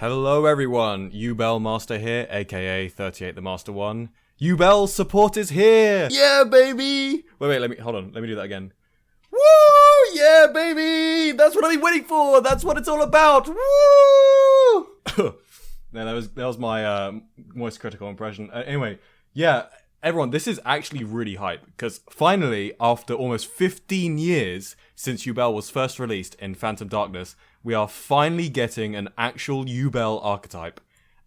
Hello everyone, Yubel Master here, aka 38 the Master 1. Yubel support is here! Yeah, baby! Wait, let me do that again. Woo! Yeah, baby! That's what I've been waiting for! That's what it's all about! Woo! No, that was my most critical impression. Anyway, yeah, everyone, this is actually really hype, because finally, after almost 15 years since Yubel was first released in Phantom Darkness, we are finally getting an actual Yubel archetype.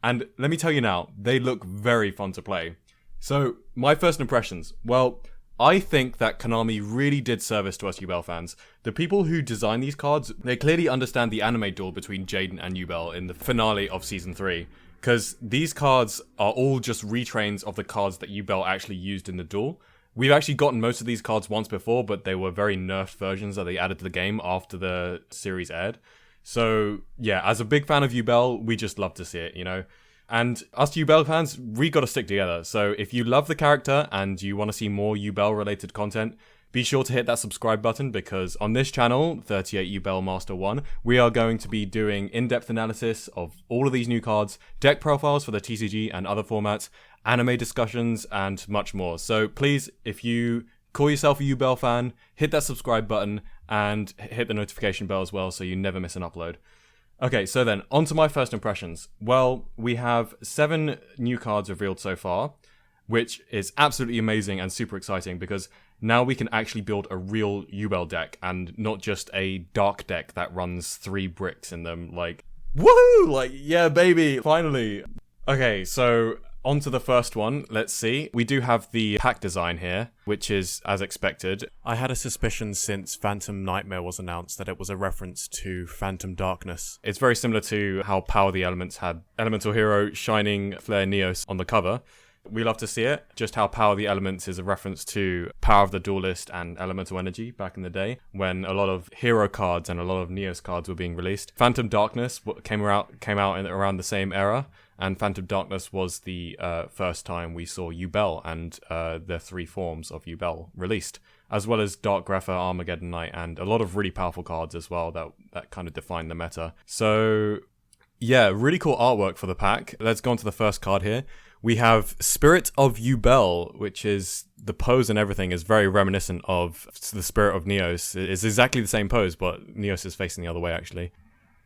And let me tell you now, they look very fun to play. So, my first impressions. Well, I think that Konami really did service to us Yubel fans. The people who designed these cards, they clearly understand the anime duel between Jaden and Yubel in the finale of Season 3. Because these cards are all just retrains of the cards that Yubel actually used in the duel. We've actually gotten most of these cards once before, but they were very nerfed versions that they added to the game after the series aired. So, yeah, as a big fan of Yubel, we just love to see it, you know? And us Yubel fans, we gotta stick together. So if you love the character and you want to see more Yubel-related content, be sure to hit that subscribe button, because on this channel, 38 Yubel Master 1, we are going to be doing in-depth analysis of all of these new cards, deck profiles for the TCG and other formats, anime discussions, and much more. So please, if you call yourself a Yubel fan, hit that subscribe button and hit the notification bell as well so you never miss an upload. Okay, so then, on to my first impressions. Well, we have 7 new cards revealed so far, which is absolutely amazing and super exciting, because now we can actually build a real Yubel deck, and not just a dark deck that runs 3 bricks in them, like, woohoo! Like, yeah, baby, finally! Okay, so on to the first one, let's see. We do have the pack design here, which is as expected. I had a suspicion since Phantom Nightmare was announced that it was a reference to Phantom Darkness. It's very similar to how Power the Elements had Elemental Hero Shining Flare Neos on the cover. We love to see it. Just how Power the Elements is a reference to Power of the Duelist and Elemental Energy back in the day, when a lot of hero cards and a lot of Neos cards were being released. Phantom Darkness came out in around the same era, and Phantom Darkness was the first time we saw Yubel and the 3 forms of Yubel released, as well as Dark Grepher, Armageddon Knight, and a lot of really powerful cards as well that kind of defined the meta. So, yeah, really cool artwork for the pack. Let's go on to the first card here. We have Spirit of Yubel, which is, the pose and everything is very reminiscent of the Spirit of Neos. It's exactly the same pose, but Neos is facing the other way, actually.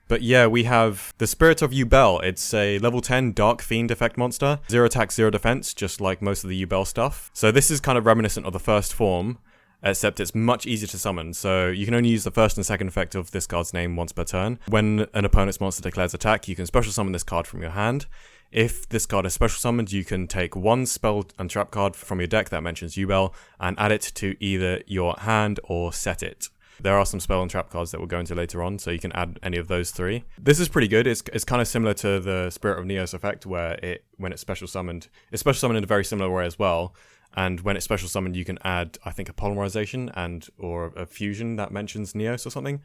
But yeah, we have the Spirit of Yubel. It's a level 10 Dark Fiend effect monster. 0 attack, 0 defense, just like most of the Yubel stuff. So this is kind of reminiscent of the first form, except it's much easier to summon. So you can only use the first and second effect of this card's name once per turn. When an opponent's monster declares attack, you can special summon this card from your hand. If this card is special summoned, you can take 1 spell and trap card from your deck that mentions Yubel and add it to either your hand or set it. There are some spell and trap cards that we'll go into later on, so you can add any of those 3. This is pretty good. It's kind of similar to the Spirit of Neos effect, where when it's special summoned in a very similar way as well. And when it's special summoned, you can add, I think, a polymerization or a fusion that mentions Neos or something.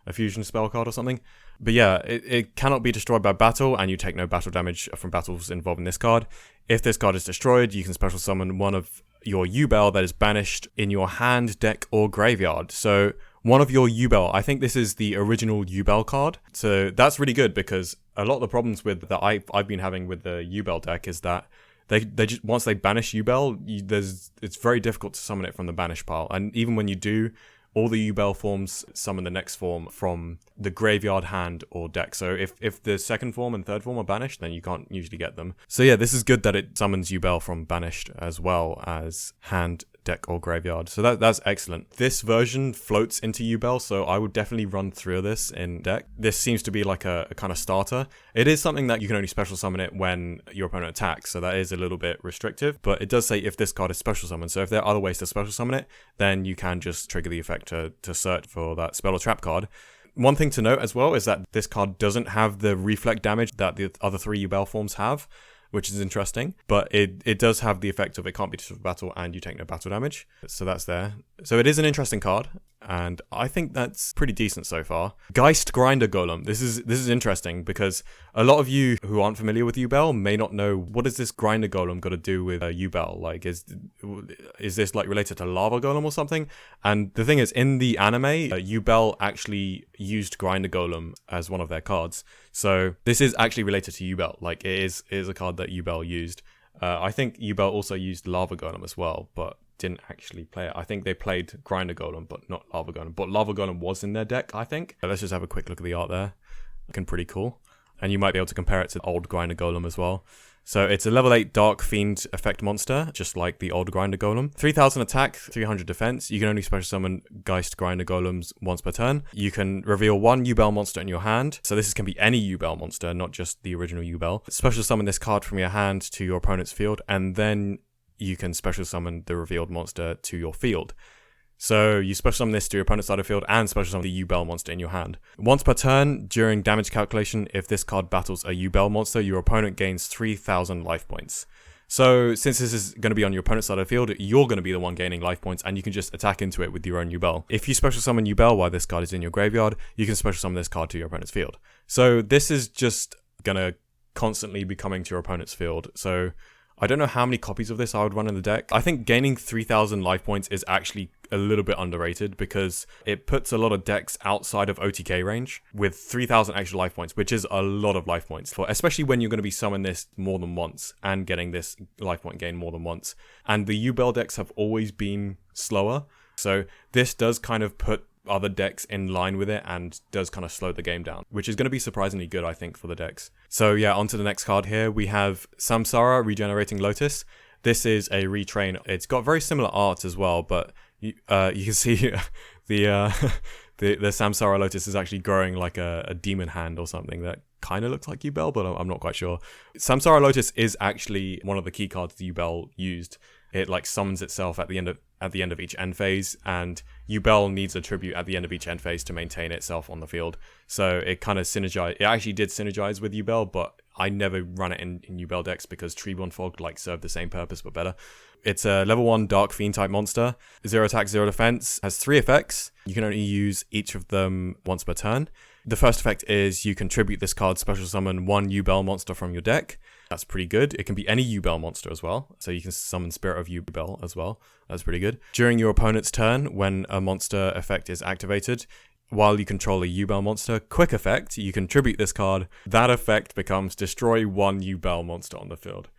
A fusion spell card or something. But yeah, it cannot be destroyed by battle, and you take no battle damage from battles involving this card. If this card is destroyed, you can special summon one of your Yubel that is banished in your hand, deck, or graveyard. So one of your Yubel, I think this is the original Yubel card. So that's really good, because a lot of the problems that I've been having with the Yubel deck is that they just, once they banish Yubel, it's very difficult to summon it from the banish pile. And even when you do, all the Yubel forms summon the next form from the graveyard, hand, or deck. So if the second form and third form are banished, then you can't usually get them. So yeah, this is good that it summons Yubel from banished as well as hand, deck, or graveyard. So that's excellent. This version floats into Yubel, so I would definitely run through this in deck. This seems to be like a kind of starter. It is something that you can only special summon it when your opponent attacks, so that is a little bit restrictive, but it does say if this card is special summoned. So if there are other ways to special summon it, then you can just trigger the effect to search for that spell or trap card. One thing to note as well is that this card doesn't have the reflect damage that the other 3 Yubel forms have, which is interesting, but it does have the effect of it can't be destroyed by battle and you take no battle damage. So that's there. So it is an interesting card. and I think that's pretty decent so far. Geist Grinder Golem. This is interesting because a lot of you who aren't familiar with Yubel may not know what is this Grinder Golem got to do with Yubel. Like, is this like related to Lava Golem or something? And the thing is, in the anime, Yubel actually used Grinder Golem as one of their cards. So this is actually related to Yubel. Like, it is a card that Yubel used. I think Yubel also used Lava Golem as well, but didn't actually play it. I think they played Grinder Golem, but not Lava Golem. But Lava Golem was in their deck, I think. So let's just have a quick look at the art there. Looking pretty cool. And you might be able to compare it to old Grinder Golem as well. So it's a level 8 Dark Fiend effect monster, just like the old Grinder Golem. 3000 attack, 300 defense. You can only special summon Geist Grinder Golems once per turn. You can reveal one Yubel monster in your hand. So this can be any Yubel monster, not just the original Yubel. Special summon this card from your hand to your opponent's field, and then you can special summon the revealed monster to your field. So you special summon this to your opponent's side of the field and special summon the Yubel monster in your hand. Once per turn, during damage calculation, if this card battles a Yubel monster, your opponent gains 3,000 life points. So since this is going to be on your opponent's side of the field, you're going to be the one gaining life points, and you can just attack into it with your own Yubel. If you special summon Yubel while this card is in your graveyard, you can special summon this card to your opponent's field. So this is just going to constantly be coming to your opponent's field. So I don't know how many copies of this I would run in the deck. I think gaining 3,000 life points is actually a little bit underrated because it puts a lot of decks outside of OTK range with 3,000 extra life points, which is a lot of life points, especially when you're going to be summoning this more than once and getting this life point gain more than once. And the Yubel decks have always been slower, so this does kind of put other decks in line with it and does kind of slow the game down, which is going to be surprisingly good, I think, for the decks. So yeah, on to the next card here. We have Samsara, Regenerating Lotus. This is a retrain. It's got very similar art as well, but you can see the Samsara Lotus is actually growing like a demon hand or something that kind of looks like Yubel, but I'm not quite sure. Samsara Lotus is actually one of the key cards that Yubel used. It like summons itself at the end of each end phase, and Yubel needs a tribute at the end of each end phase to maintain itself on the field. So it kind of synergized. It actually did synergize with Yubel, but I never run it in Yubel decks because Treeborn Fog like served the same purpose but better. It's a level 1 Dark Fiend type monster. 0 attack, 0 defense. Has 3 effects. You can only use each of them once per turn. The first effect is you can tribute this card, special summon one Yubel monster from your deck. That's pretty good. It can be any Yubel monster as well. So you can summon Spirit of Yubel as well. That's pretty good. During your opponent's turn, when a monster effect is activated, while you control a Yubel monster, quick effect, you can tribute this card. That effect becomes destroy one Yubel monster on the field.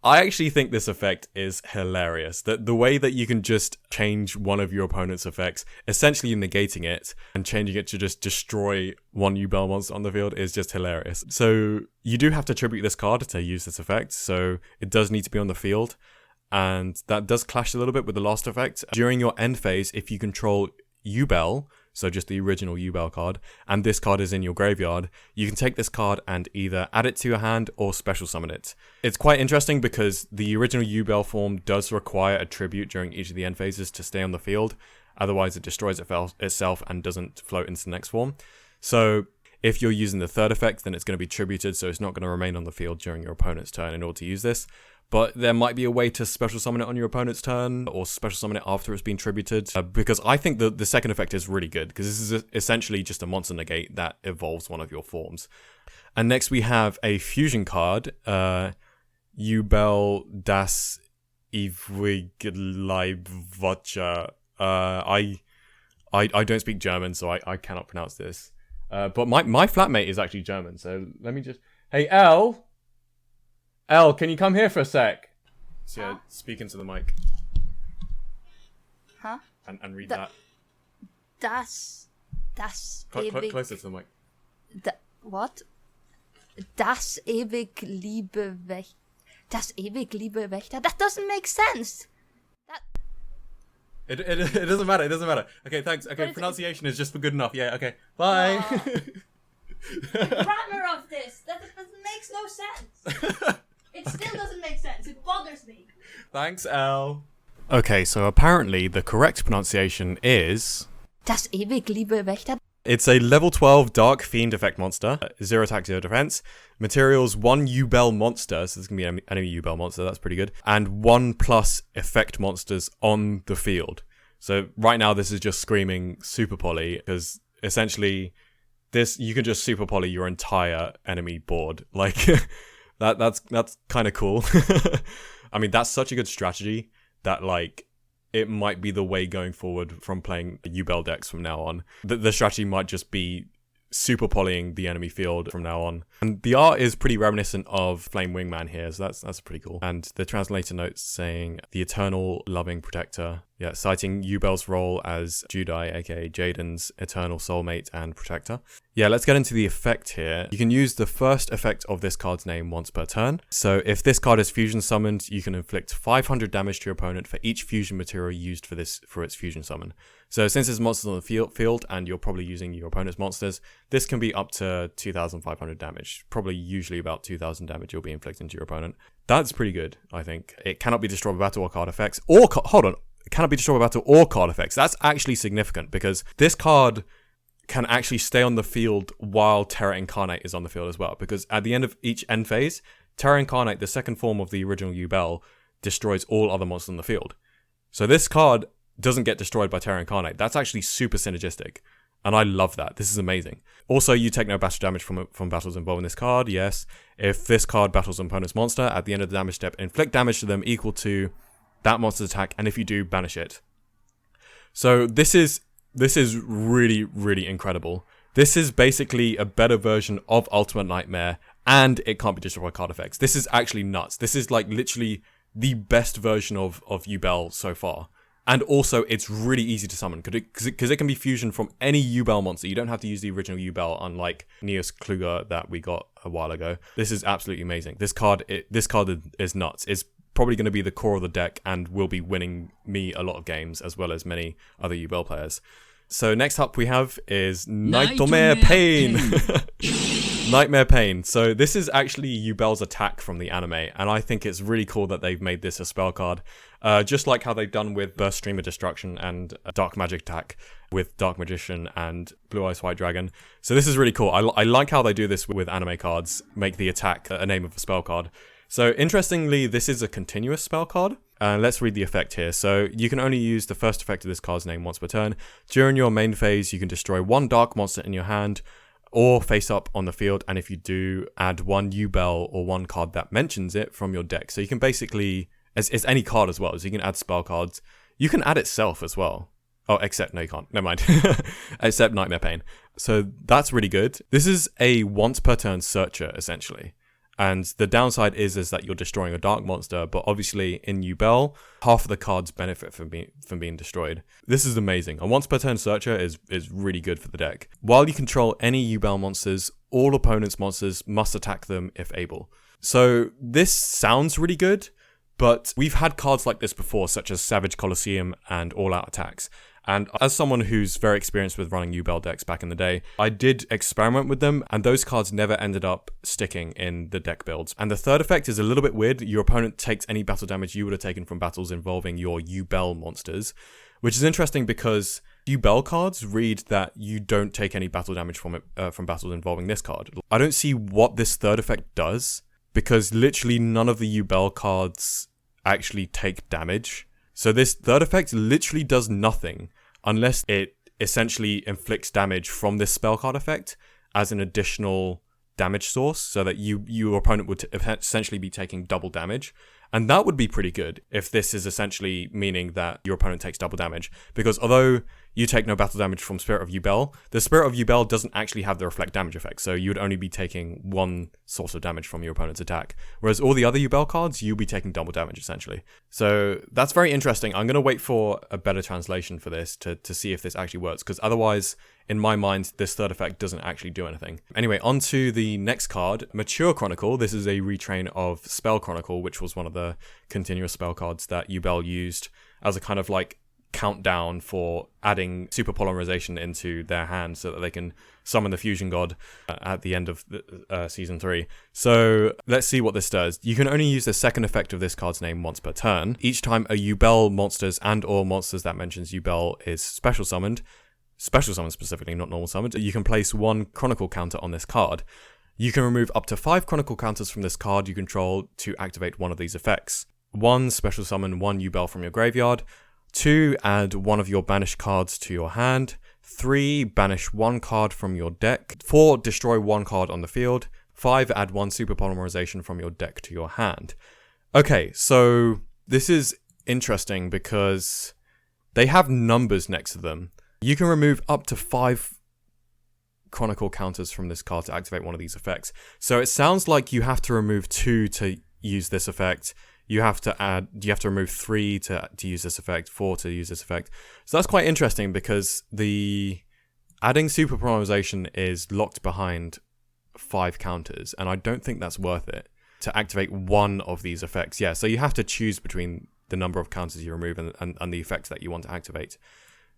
I actually think this effect is hilarious. The way that you can just change one of your opponent's effects, essentially negating it and changing it to just destroy one Yubel monster on the field is just hilarious. So you do have to tribute this card to use this effect, so it does need to be on the field, and that does clash a little bit with the last effect. During your end phase, if you control Yubel, so just the original Yubel card, and this card is in your graveyard, you can take this card and either add it to your hand or special summon it. It's quite interesting because the original Yubel form does require a tribute during each of the end phases to stay on the field, otherwise it destroys itself and doesn't float into the next form. So if you're using the third effect, then it's going to be tributed, so it's not going to remain on the field during your opponent's turn in order to use this. But there might be a way to special summon it on your opponent's turn or special summon it after it's been tributed. Because I think the second effect is really good because this is essentially just a monster negate that evolves one of your forms. And next we have a fusion card, Yubel das Ewigleibwache. I don't speak German, so I cannot pronounce this. But my flatmate is actually German, so let me just... Hey, Elle, can you come here for a sec? So yeah, speak into the mic. Huh? And read that. Das Closer to the mic. What? Das ewig liebe Wächter. Das ewig liebe Wächter? That doesn't make sense. It doesn't matter. It doesn't matter. Okay, thanks. Okay, pronunciation is just for good enough. Yeah. Okay. Bye. The grammar of this that makes no sense. It still doesn't make sense. It bothers me. Thanks, Elle. Okay, so apparently the correct pronunciation is... Das ewig liebe Wächter. It's a level 12 Dark Fiend effect monster. 0 attack, 0 defense. Materials, 1 Yubel monster. So this can be an enemy Yubel monster. That's pretty good. And 1+ effect monsters on the field. So right now this is just screaming super poly, because essentially this, you can just super poly your entire enemy board. Like that's kind of cool. I mean, that's such a good strategy that like it might be the way going forward from playing Yubel decks from now on. The strategy might just be super polying the enemy field from now on. And the art is pretty reminiscent of Flame Wingman here, so that's pretty cool. And the translator notes saying the eternal loving protector. Yeah, citing Yubel's role as Judai, aka Jaden's eternal soulmate and protector. Yeah, let's get into the effect here. You can use the first effect of this card's name once per turn. So if this card is fusion summoned, you can inflict 500 damage to your opponent for each fusion material used for its fusion summon. So since there's monsters on the field and you're probably using your opponent's monsters, this can be up to 2,500 damage. Probably usually about 2,000 damage you'll be inflicting to your opponent. That's pretty good, I think. It cannot be destroyed by battle or card effects. It cannot be destroyed by battle or card effects. That's actually significant because this card can actually stay on the field while Terra Incarnate is on the field as well. Because at the end of each end phase, Terra Incarnate, the second form of the original Yubel, destroys all other monsters on the field. So this card doesn't get destroyed by Terra Incarnate. That's actually super synergistic. And I love that. This is amazing. Also, you take no battle damage from battles involving this card. Yes. If this card battles an opponent's monster, at the end of the damage step, inflict damage to them equal to that monster's attack, and if you do, banish it. So this is really, really incredible. This is basically a better version of Ultimate Nightmare, and it can't be destroyed by card effects. This is actually nuts. This is like literally the best version of Yubel so far. And also, it's really easy to summon, because it can be fusion from any Yubel monster. You don't have to use the original Yubel, unlike Neos Kluger that we got a while ago. This is absolutely amazing. This card is nuts. It's probably going to be the core of the deck and will be winning me a lot of games, as well as many other Yubel players. So next up we have is Nightmare Pain. Nightmare Pain. So this is actually Yubel's attack from the anime, and I think it's really cool that they've made this a spell card. Just like how they've done with Burst Stream of Destruction and Dark Magic Attack with Dark Magician and Blue Eyes White Dragon. So this is really cool. I like how they do this with anime cards, make the attack a name of a spell card. So interestingly, this is a continuous spell card. Let's read the effect here. So you can only use the first effect of this card's name once per turn. During your main phase, you can destroy one dark monster in your hand or face up on the field, and if you do, add one Yubel or one card that mentions it from your deck. So you can basically, it's any card as well, so you can add spell cards. You can add itself as well. Oh, except, no you can't, never mind. Except Nightmare Pain. So that's really good. This is a once per turn searcher, essentially. And the downside is that you're destroying a dark monster, but obviously in Yubel, half of the cards benefit from being destroyed. This is amazing. A once per turn searcher is really good for the deck. While you control any Yubel monsters, all opponents' monsters must attack them if able. So this sounds really good, but we've had cards like this before, such as Savage Colosseum and All Out Attacks. And as someone who's very experienced with running Yubel decks back in the day, I did experiment with them, and those cards never ended up sticking in the deck builds. And the third effect is a little bit weird. Your opponent takes any battle damage you would have taken from battles involving your Yubel monsters, which is interesting because Yubel cards read that you don't take any battle damage from battles involving this card. I don't see what this third effect does, because literally none of the Yubel cards actually take damage. So this third effect literally does nothing unless it essentially inflicts damage from this spell card effect as an additional damage source, so that your opponent would essentially be taking double damage. And that would be pretty good if this is essentially meaning that your opponent takes double damage. Because although you take no battle damage from Spirit of Yubel, the Spirit of Yubel doesn't actually have the reflect damage effect. So you would only be taking one source of damage from your opponent's attack. Whereas all the other Yubel cards, you'll be taking double damage essentially. So that's very interesting. I'm going to wait for a better translation for this to see if this actually works. Because otherwise, in my mind, this third effect doesn't actually do anything. Anyway, on to the next card, Mature Chronicle. This is a retrain of Spell Chronicle, which was one of the continuous spell cards that Yubel used as a kind of like countdown for adding super polymerization into their hand so that they can summon the fusion god at the end of season 3. So let's see what this does. You can only use the second effect of this card's name once per turn. Each time a Yubel monsters and or monsters that mentions Yubel is special summoned specifically, not normal summoned, you can place one Chronicle counter on this card. You can remove up to 5 Chronicle counters from this card you control to activate one of these effects. 1 special summon 1 Yubel from your graveyard. 2, add one of your banished cards to your hand. 3, banish one card from your deck. 4, destroy one card on the field. 5, add one super polymerization from your deck to your hand. Okay, so this is interesting because they have numbers next to them. You can remove up to 5 Chronicle counters from this card to activate one of these effects. So it sounds like you have to remove 2 to use this effect. You have to remove 3 to use this effect, 4 to use this effect. So that's quite interesting because the adding super polymerization is locked behind 5 counters, and I don't think that's worth it to activate one of these effects. Yeah, so you have to choose between the number of counters you remove and the effects that you want to activate.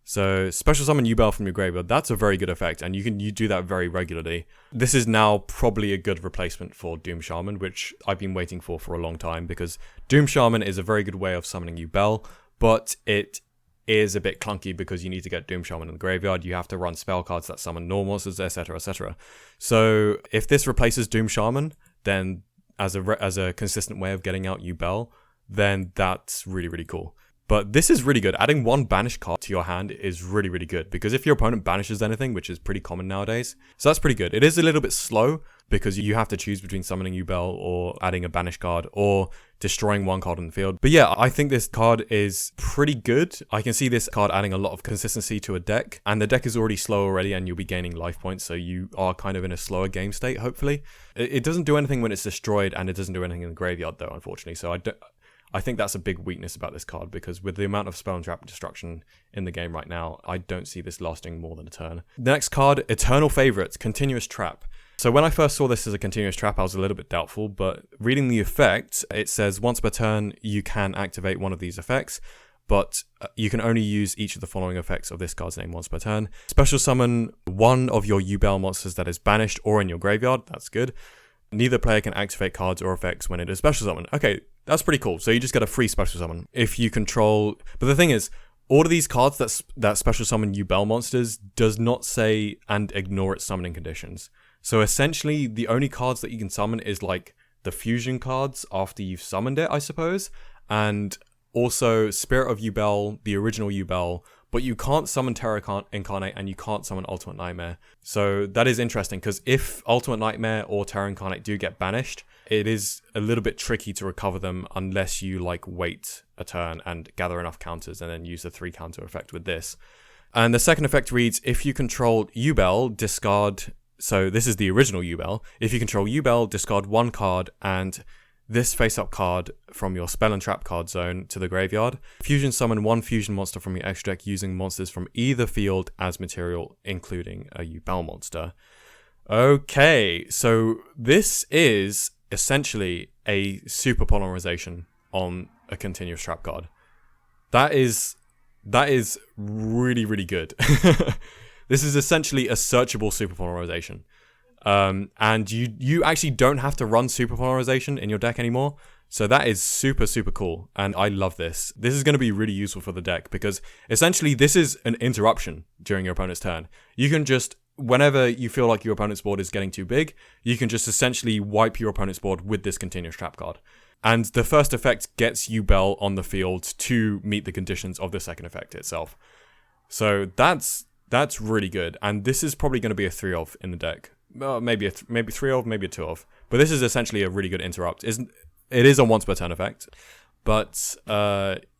So special summon Yubel from your graveyard, that's a very good effect, and you do that very regularly. This is now probably a good replacement for Doom Shaman, which I've been waiting for a long time, because Doom Shaman is a very good way of summoning Yubel, but it is a bit clunky because you need to get Doom Shaman in the graveyard, you have to run spell cards that summon normal monsters, etc, etc. So if this replaces Doom Shaman, then as a consistent way of getting out Yubel, then that's really, really cool. But this is really good. Adding one banished card to your hand is really, really good, because if your opponent banishes anything, which is pretty common nowadays, so that's pretty good. It is a little bit slow because you have to choose between summoning Yubel or adding a banished card or destroying one card on the field. But yeah, I think this card is pretty good. I can see this card adding a lot of consistency to a deck, and the deck is already slow already and you'll be gaining life points, so you are kind of in a slower game state, hopefully. It doesn't do anything when it's destroyed, and it doesn't do anything in the graveyard though, unfortunately, so I think that's a big weakness about this card, because with the amount of spell and trap destruction in the game right now, I don't see this lasting more than a turn. The next card, Eternal Favorite, Continuous Trap. So when I first saw this as a continuous trap, I was a little bit doubtful, but reading the effect, it says once per turn, you can activate one of these effects, but you can only use each of the following effects of this card's name once per turn. Special summon one of your Yubel monsters that is banished or in your graveyard. That's good. Neither player can activate cards or effects when it is special summon. Okay, that's pretty cool. So you just get a free special summon if you control. But the thing is, all of these cards that special summon Yubel monsters does not say and ignore its summoning conditions. So essentially, the only cards that you can summon is like the fusion cards after you've summoned it, I suppose, and also Spirit of Yubel, the original Yubel. But you can't summon Terror Incarnate and you can't summon Ultimate Nightmare. So that is interesting, because if Ultimate Nightmare or Terror Incarnate do get banished, it is a little bit tricky to recover them unless you like wait a turn and gather enough counters and then use the 3 counter effect with this. And the second effect reads, if you control Yubel, discard... So this is the original Yubel. If you control Yubel, discard 1 card and this face-up card from your spell and trap card zone to the graveyard. Fusion summon 1 fusion monster from your extra deck using monsters from either field as material, including a Yubel monster. Okay, so this is essentially a super polymerization on a continuous trap card. That is really, really good. This is essentially a searchable super polymerization. And you actually don't have to run super polymerization in your deck anymore. So that is super, super cool. And I love this. This is going to be really useful for the deck, because essentially this is an interruption during your opponent's turn. You can just, whenever you feel like your opponent's board is getting too big, you can just essentially wipe your opponent's board with this continuous trap card. And the first effect gets Yubel on the field to meet the conditions of the second effect itself. So that's really good. And this is probably going to be a 3 of in the deck. Maybe 3 of, maybe a 2 of. But this is essentially a really good interrupt. It is a once per turn effect. But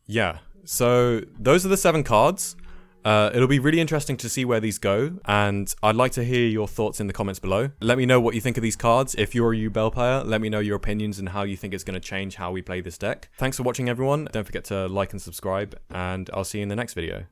yeah. So those are the 7 cards. It'll be really interesting to see where these go. And I'd like to hear your thoughts in the comments below. Let me know what you think of these cards. If you're a Yubel player, let me know your opinions and how you think it's going to change how we play this deck. Thanks for watching, everyone. Don't forget to like and subscribe. And I'll see you in the next video.